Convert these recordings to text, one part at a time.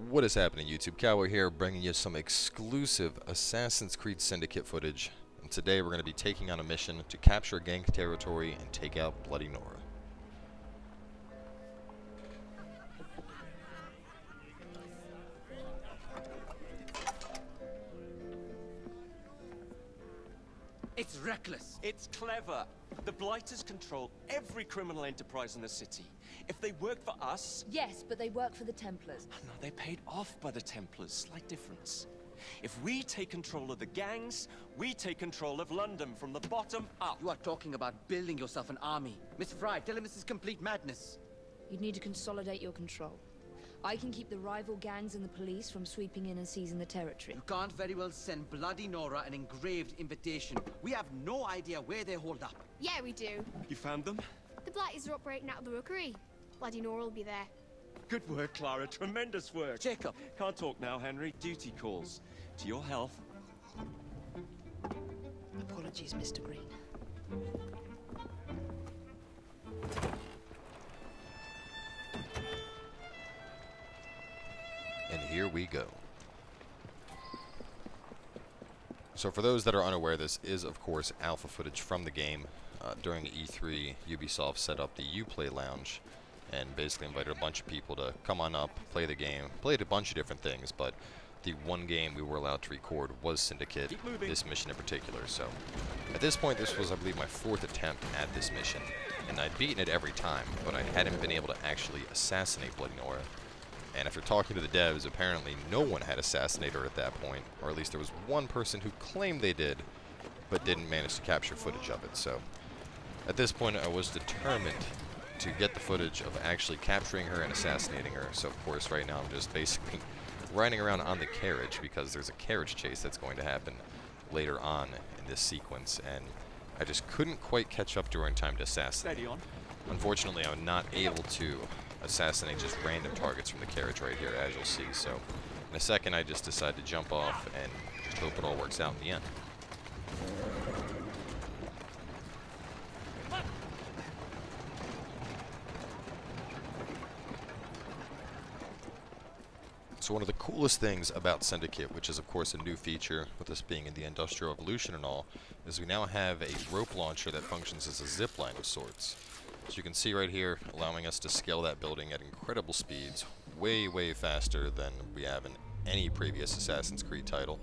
What is happening, YouTube? Cowboy here, bringing you some exclusive Assassin's Creed Syndicate footage. And today we're going to be taking on a mission to capture gang territory and take out Bloody Nora. It's reckless. It's clever. The Blighters control every criminal enterprise in the city. If they work for us... Yes, but they work for the Templars. No, they're paid off by the Templars. Slight difference. If we take control of the gangs, we take control of London from the bottom up. You are talking about building yourself an army. Miss Frye, tell him this is complete madness. You'd need to consolidate your control. I can keep the rival gangs and the police from sweeping in and seizing the territory. You can't very well send Bloody Nora an engraved invitation. We have no idea where they hold up. Yeah, we do. You found them? The Blighters are operating out of the rookery. Bloody Nora will be there. Good work, Clara. Tremendous work. Jacob. Can't talk now, Henry. Duty calls. To your health. Apologies, Mr. Green. And here we go. So for those that are unaware, this is of course alpha footage from the game. During E3, Ubisoft set up the Uplay Lounge and basically invited a bunch of people to come on up, play the game, played a bunch of different things, but the one game we were allowed to record was Syndicate, this mission in particular. So at this point, this was, I believe, my 4th attempt at this mission, and I'd beaten it every time, but I hadn't been able to actually assassinate Bloody Nora. And after talking to the devs, apparently no one had assassinated her at that point, or at least there was one person who claimed they did, but didn't manage to capture footage of it. So at this point, I was determined to get the footage of actually capturing her and assassinating her. So of course, right now I'm just basically riding around on the carriage because there's a carriage chase that's going to happen later on in this sequence, and I just couldn't quite catch up to her in time to assassinate. Steady on. Unfortunately, I'm not able to assassinate just random targets from the carriage right here, as you'll see. So in a second, I just decide to jump off and just hope it all works out in the end. So one of the coolest things about Syndicate, which is of course a new feature with this being in the Industrial Revolution and all, is we now have a rope launcher that functions as a zip line of sorts. So you can see right here, allowing us to scale that building at incredible speeds, way, way faster than we have in any previous Assassin's Creed title.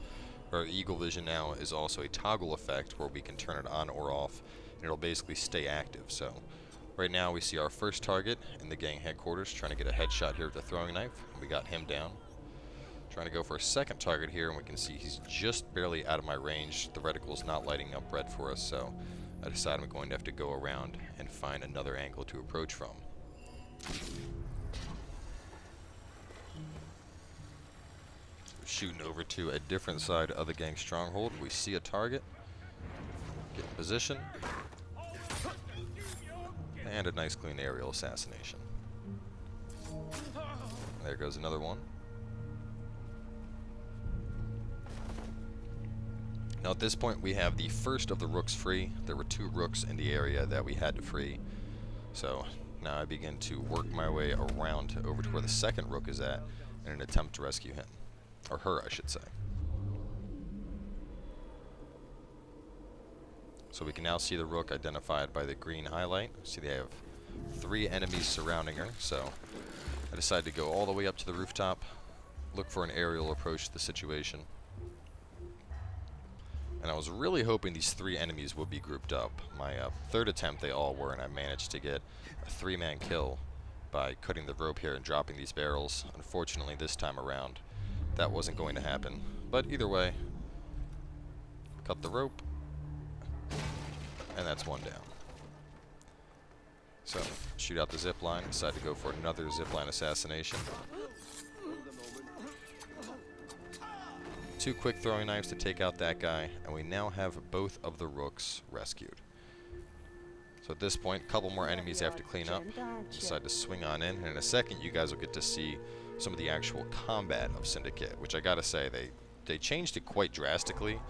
Our Eagle Vision now is also a toggle effect where we can turn it on or off, and it'll basically stay active. So right now we see our first target in the gang headquarters trying to get a headshot here with the throwing knife. We got him down. Trying to go for a second target here, and we can see he's just barely out of my range. The reticle's not lighting up red for us, so I decide I'm going to have to go around and find another angle to approach from. So shooting over to a different side of the gang stronghold. We see a target. Get in position. And a nice clean aerial assassination. There goes another one. Now at this point we have the first of the rooks free. There were 2 rooks in the area that we had to free. So now I begin to work my way around over to where the second rook is at in an attempt to rescue him. Or her, I should say. So we can now see the rook identified by the green highlight. See they have 3 enemies surrounding her. So I decide to go all the way up to the rooftop, look for an aerial approach to the situation. And I was really hoping these 3 enemies would be grouped up. My 3rd attempt, they all were, and I managed to get a 3-man kill by cutting the rope here and dropping these barrels. Unfortunately, this time around, that wasn't going to happen. But either way, cut the rope, and that's 1 down. So, shoot out the zip line, decide to go for another zip line assassination. 2 quick throwing knives to take out that guy, and we now have both of the rooks rescued. So at this point, a couple more enemies I have to clean up. Decide to swing on in, and in a second you guys will get to see some of the actual combat of Syndicate, which I gotta say, they changed it quite drastically.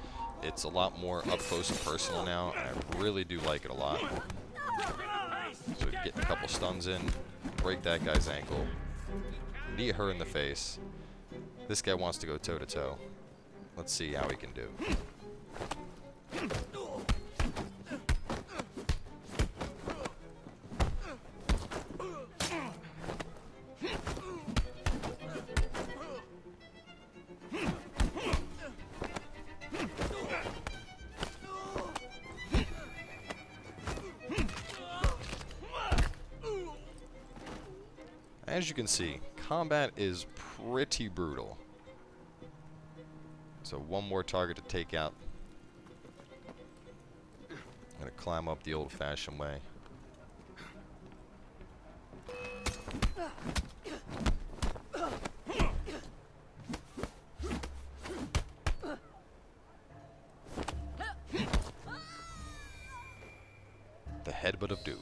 It's a lot more up close and personal now, and I really do like it a lot. So we get a couple stuns in, break that guy's ankle, knee her in the face, This guy wants to go toe-to-toe. Let's see how he can do. As you can see, combat is pretty brutal. So one more target to take out. I'm gonna climb up the old-fashioned way. The headbutt of doom.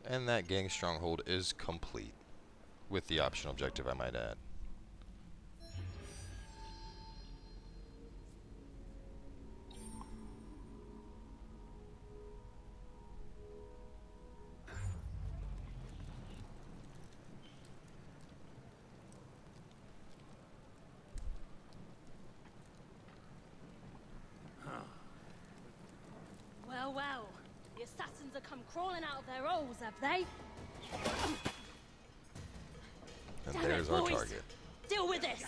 And that gang stronghold is complete, with the optional objective, I might add. Well, well. The assassins have come crawling out of their holes, have they? And Damn there's it, our boys. target. Deal with this!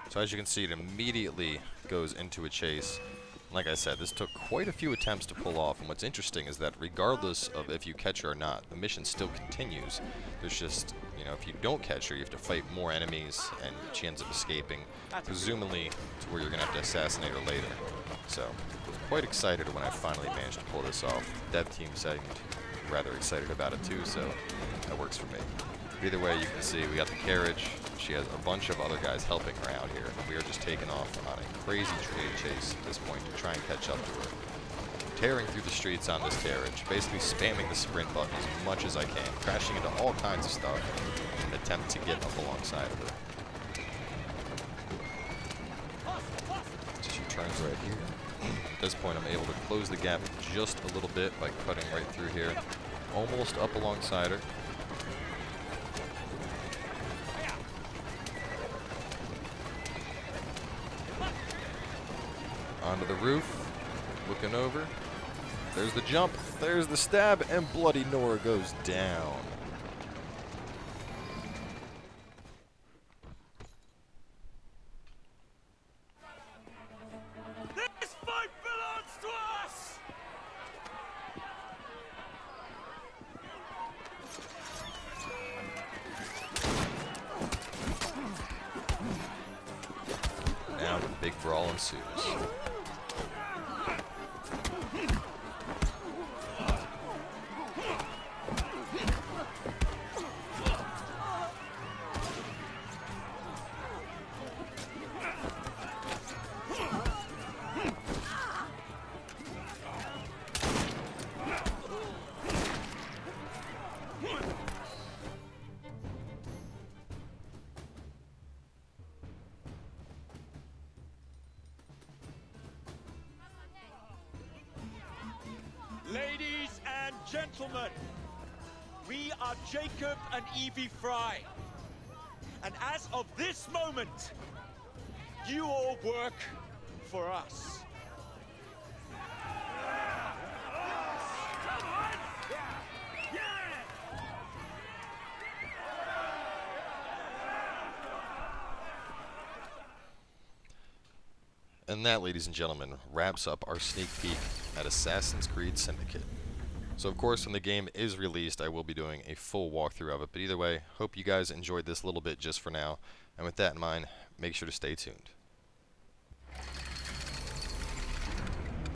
So as you can see, it immediately goes into a chase. Like I said, this took quite a few attempts to pull off, and what's interesting is that regardless of if you catch her or not, the mission still continues. There's just, you know, if you don't catch her, you have to fight more enemies, and she ends up escaping, presumably to where you're going to have to assassinate her later. So, I was quite excited when I finally managed to pull this off. The dev team seemed rather excited about it too, so that works for me. Either way, you can see we got the carriage. She has a bunch of other guys helping her out here. We are just taking off on a crazy trade chase at this point to try and catch up to her. Tearing through the streets on this carriage, basically spamming the sprint button as much as I can, crashing into all kinds of stuff in an attempt to get up alongside of her. So she turns right here. At this point, I'm able to close the gap just a little bit by cutting right through here, almost up alongside her. Onto the roof, looking over. There's the jump, there's the stab, and bloody Nora goes down. This fight belongs to us! Now the big brawl ensues. Ladies and gentlemen, we are Jacob and Evie Frye. And as of this moment, you all work for us. And that, ladies and gentlemen, wraps up our sneak peek at Assassin's Creed Syndicate. So of course, when the game is released, I will be doing a full walkthrough of it. But either way, hope you guys enjoyed this little bit just for now. And with that in mind, make sure to stay tuned.